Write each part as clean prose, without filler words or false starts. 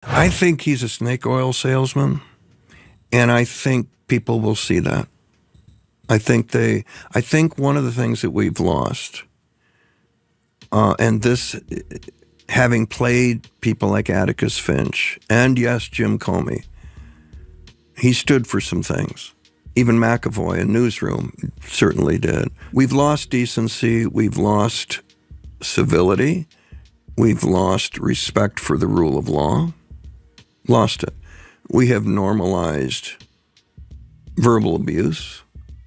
I think he's a snake oil salesman, and I think people will see that. I think one of the things that we've lost, and this, having played people like Atticus Finch, and yes, Jim Comey, he stood for some things. Even McAvoy in Newsroom certainly did. We've lost decency, we've lost civility, we've lost respect for the rule of law. Lost it. We have normalized verbal abuse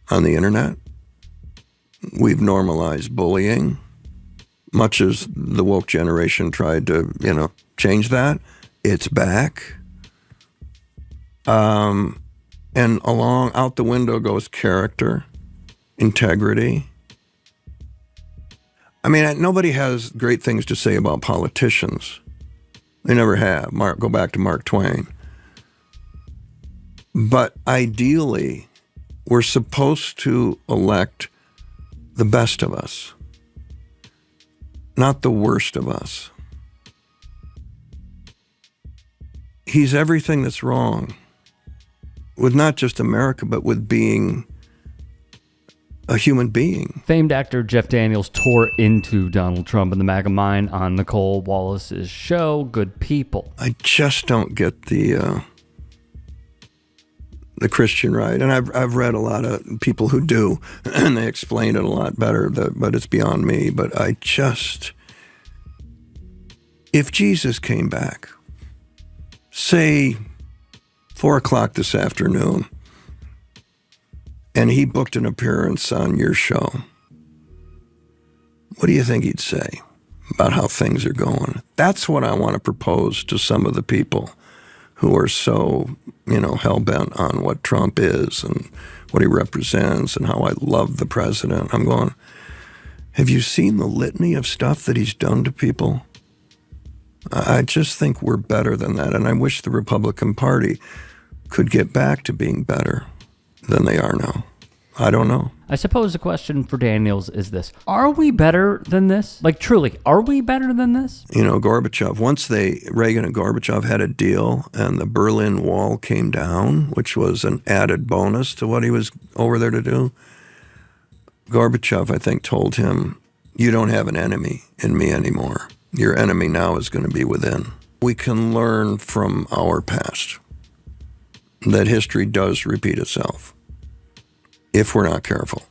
on the internet. We've normalized bullying, much as the woke generation tried to, change that. It's back. And out the window goes character, integrity. I mean, nobody has great things to say about politicians. They never have. Go back to Mark Twain. But ideally, we're supposed to elect the best of us, not the worst of us. He's everything that's wrong with not just America, but with being a human being. Famed actor Jeff Daniels tore into Donald Trump and the MAGA mind on Nicole Wallace's show, Good People. I just don't get the Christian right. And I've read a lot of people who do, and they explain it a lot better, but it's beyond me. But if Jesus came back, say 4:00 this afternoon, and he booked an appearance on your show, what do you think he'd say about how things are going? That's what I want to propose to some of the people who are so, hell-bent on what Trump is and what he represents and how I love the president. I'm going, have you seen the litany of stuff that he's done to people? I just think we're better than that, and I wish the Republican Party could get back to being better than they are now. I don't know. I suppose the question for Daniels is this. Are we better than this? Like, truly, are we better than this? Gorbachev, once Reagan and Gorbachev had a deal and the Berlin Wall came down, which was an added bonus to what he was over there to do, Gorbachev, I think, told him, you don't have an enemy in me anymore. Your enemy now is going to be within. We can learn from our past that history does repeat itself if we're not careful.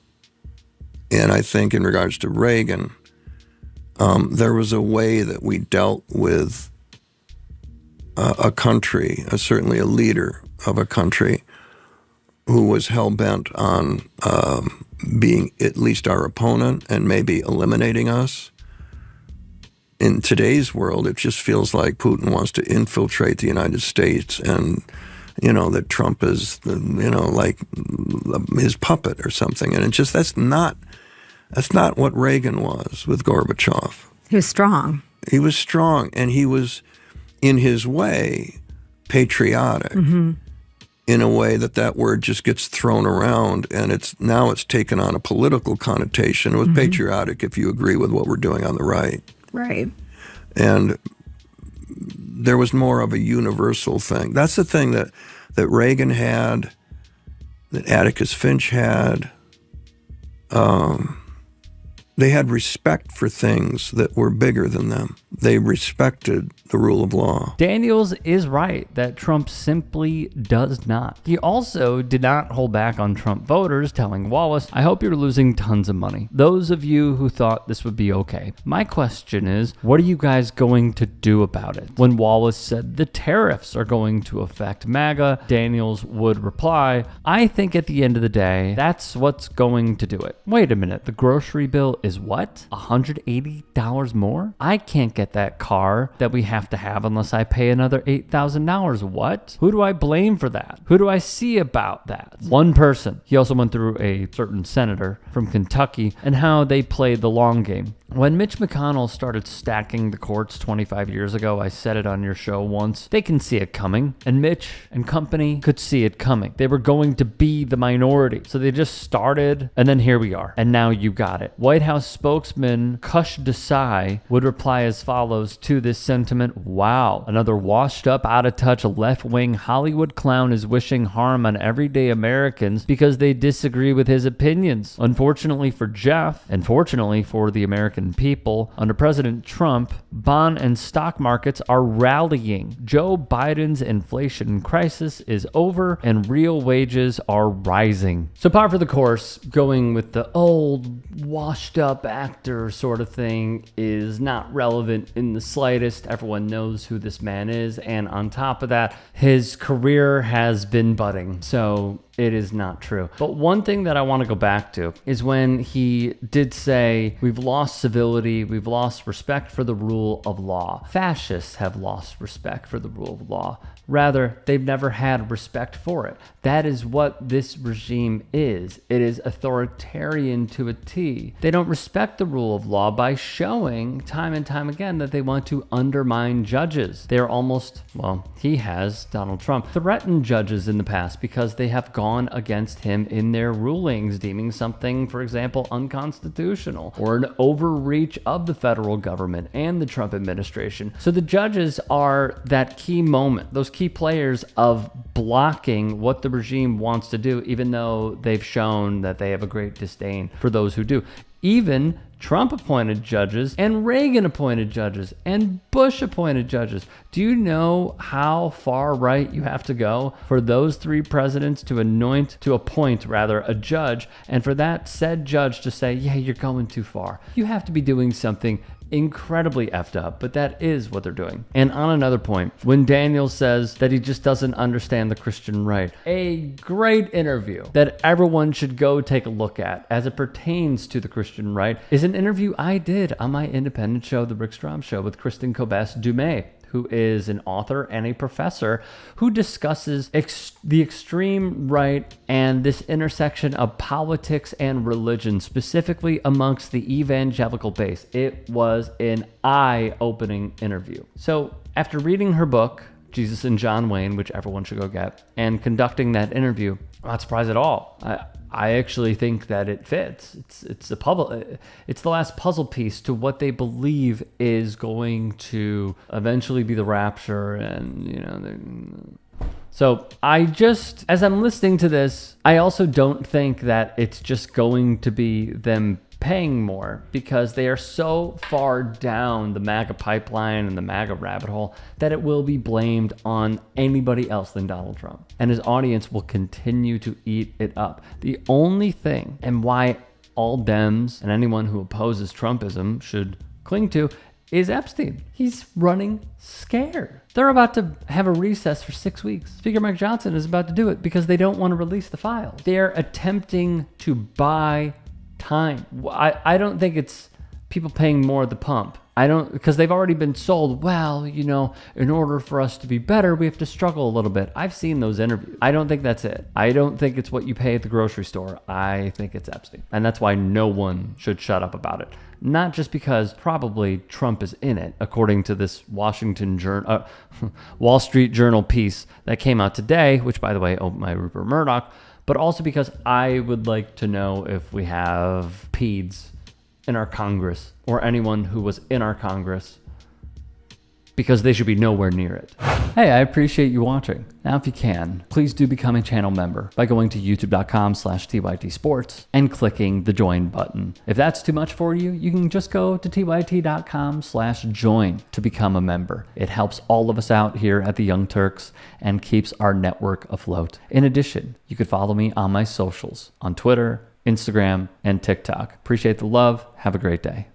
And I think in regards to Reagan, there was a way that we dealt with a country, certainly a leader of a country, who was hell-bent on being at least our opponent and maybe eliminating us. In today's world, it just feels like Putin wants to infiltrate the United States and that Trump is, like his puppet or something. And that's not what Reagan was with Gorbachev. He was strong. He was strong, and he was, in his way, patriotic. Mm-hmm. In a way that word just gets thrown around, and it's taken on a political connotation. It was patriotic if you agree with what we're doing on the right. Right. And there was more of a universal thing. That's the thing that Reagan had, that Atticus Finch had. They had respect for things that were bigger than them. They respected the rule of law. Daniels is right that Trump simply does not. He also did not hold back on Trump voters, telling Wallace, I hope you're losing tons of money. Those of you who thought this would be okay. My question is, what are you guys going to do about it? When Wallace said the tariffs are going to affect MAGA, Daniels would reply, I think at the end of the day, that's what's going to do it. Wait a minute, the grocery bill is what? $180 more? I can't get that car that we have to have unless I pay another $8,000. What? Who do I blame for that? Who do I see about that? One person. He also went through a certain senator from Kentucky and how they played the long game. When Mitch McConnell started stacking the courts 25 years ago, I said it on your show once, they can see it coming, and Mitch and company could see it coming. They were going to be the minority. So they just started, and then here we are. And now you got it. White House spokesman Kush Desai would reply as follows to this sentiment. Wow, another washed up, out of touch, left-wing Hollywood clown is wishing harm on everyday Americans because they disagree with his opinions. Unfortunately for Jeff, and fortunately for the American people, under President Trump, bond and stock markets are rallying. Joe Biden's inflation crisis is over and real wages are rising. So par for the course, going with the old washed up actor sort of thing is not relevant in the slightest. Everyone knows who this man is, and on top of that, his career has been budding. So it is not true. But one thing that I want to go back to is when he did say, we've lost civility, we've lost respect for the rule of law. Fascists have lost respect for the rule of law. Rather, they've never had respect for it. That is what this regime is. It is authoritarian to a T. They don't respect the rule of law by showing time and time again that they want to undermine judges. They're almost, well, he has, Donald Trump, threatened judges in the past because they have gone against him in their rulings, deeming something, for example, unconstitutional or an overreach of the federal government and the Trump administration. So the judges are that key moment, those key players of blocking what the regime wants to do, even though they've shown that they have a great disdain for those who do. Even Trump appointed judges and Reagan appointed judges and Bush appointed judges. Do you know how far right you have to go for those three presidents to appoint a judge, and for that said judge to say, yeah, you're going too far? You have to be doing something incredibly effed up, but that is what they're doing. And on another point, when Daniel says that he just doesn't understand the Christian right, a great interview that everyone should go take a look at as it pertains to the Christian right is an interview I did on my independent show, The Rick Strom Show, with Kristen Kobes-Dumais, who is an author and a professor who discusses the extreme right and this intersection of politics and religion, specifically amongst the evangelical base. It was an eye-opening interview. So after reading her book, Jesus and John Wayne, which everyone should go get, and conducting that interview, I'm not surprised at all. I actually think that it fits. It's the last puzzle piece to what they believe is going to eventually be the rapture, and so as I'm listening to this, I also don't think that it's just going to be them paying more, because they are so far down the MAGA pipeline and the MAGA rabbit hole that it will be blamed on anybody else than Donald Trump. And his audience will continue to eat it up. The only thing, and why all Dems and anyone who opposes Trumpism should cling to, is Epstein. He's running scared. They're about to have a recess for 6 weeks. Speaker Mike Johnson is about to do it because they don't want to release the files. They're attempting to buy time. I don't think it's people paying more at the pump. Because they've already been sold, well, in order for us to be better, we have to struggle a little bit. I've seen those interviews. I don't think that's it. I don't think it's what you pay at the grocery store. I think it's Epstein. And that's why no one should shut up about it. Not just because probably Trump is in it, according to this Wall Street Journal piece that came out today, which, by the way, owned by Rupert Murdoch, but also because I would like to know if we have peds in our Congress or anyone who was in our Congress, because they should be nowhere near it. Hey, I appreciate you watching. Now, if you can, please do become a channel member by going to youtube.com/TYTsports and clicking the join button. If that's too much for you, you can just go to tyt.com/join to become a member. It helps all of us out here at the Young Turks and keeps our network afloat. In addition, you could follow me on my socials on Twitter, Instagram, and TikTok. Appreciate the love. Have a great day.